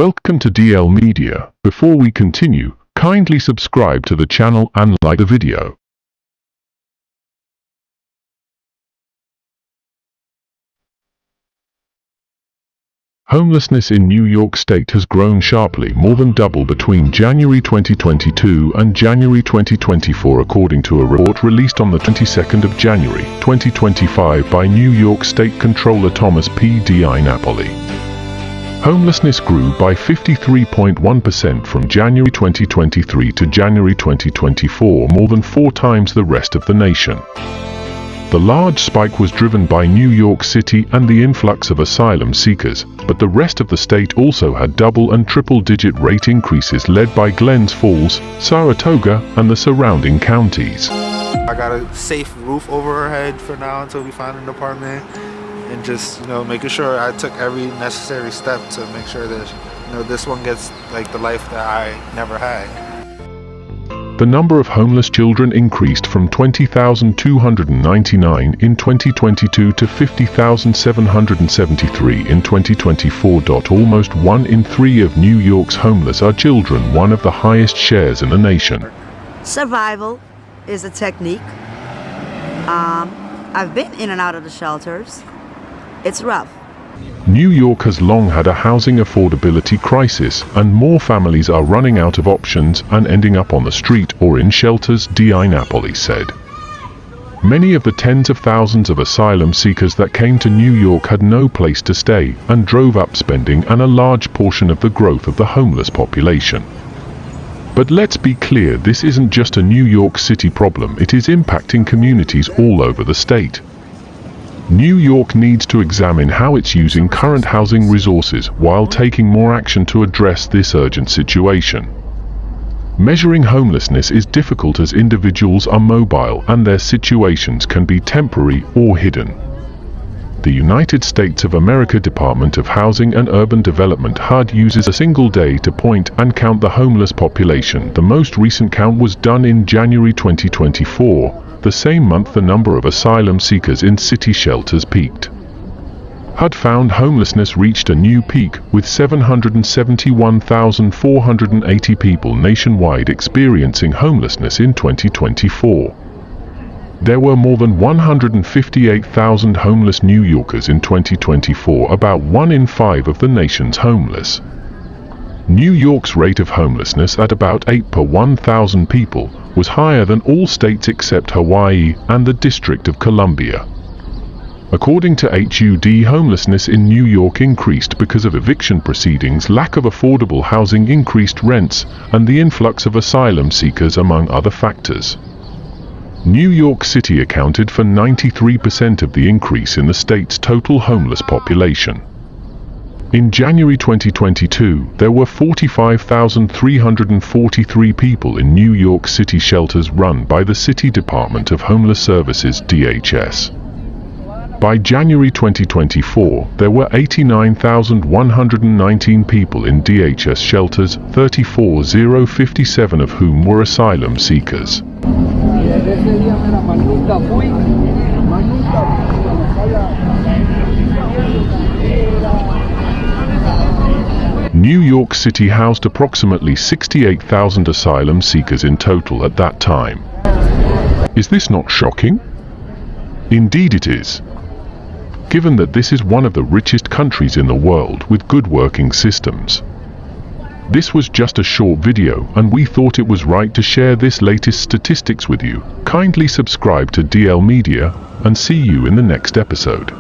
Welcome to DL Media. Before we continue, kindly subscribe to the channel and like the video. Homelessness in New York State has grown sharply, more than double between January 2022 and January 2024, according to a report released on the 22nd of January 2025 by New York State Comptroller Thomas P. Napoli. Homelessness grew by 53.1% from January 2023 to January 2024, more than 4 times the rest of the nation. The large spike was driven by New York City and the influx of asylum seekers, but the rest of the state also had double and triple-digit rate increases led by Glens Falls, Saratoga, and the surrounding counties. I got a safe roof over our head for now until we find an apartment, and just, making sure I took every necessary step to make sure that, this one gets like the life that I never had. The number of homeless children increased from 20,299 in 2022 to 50,773 in 2024. Almost 1 in 3 of New York's homeless are children, one of the highest shares in the nation. Survival is a technique. I've been in and out of the shelters. It's rough. New York has long had a housing affordability crisis, and more families are running out of options and ending up on the street or in shelters, Napoli said. Many of the tens of thousands of asylum seekers that came to New York had no place to stay and drove up spending and a large portion of the growth of the homeless population. But let's be clear, this isn't just a New York City problem, it is impacting communities all over the state. New York needs to examine how it's using current housing resources while taking more action to address this urgent situation. Measuring homelessness is difficult as individuals are mobile and their situations can be temporary or hidden. The United States of America Department of Housing and Urban Development HUD uses a single day to point and count the homeless population. The most recent count was done in January 2024. The same month the number of asylum seekers in city shelters peaked. HUD found homelessness reached a new peak, with 771,480 people nationwide experiencing homelessness in 2024. There were more than 158,000 homeless New Yorkers in 2024, about 1 in 5 of the nation's homeless. New York's rate of homelessness at about 8 per 1,000 people was higher than all states except Hawaii and the District of Columbia. According to HUD, homelessness in New York increased because of eviction proceedings, lack of affordable housing, increased rents, and the influx of asylum seekers, among other factors. New York City accounted for 93% of the increase in the state's total homeless population. In January 2022, there were 45,343 people in New York City shelters run by the City Department of Homeless Services (DHS). By January 2024, there were 89,119 people in DHS shelters, 34,057 of whom were asylum seekers. New York City housed approximately 68,000 asylum seekers in total at that time. Is this not shocking? Indeed it is. Given that this is one of the richest countries in the world with good working systems. This was just a short video, and we thought it was right to share this latest statistics with you. Kindly subscribe to DL Media, and see you in the next episode.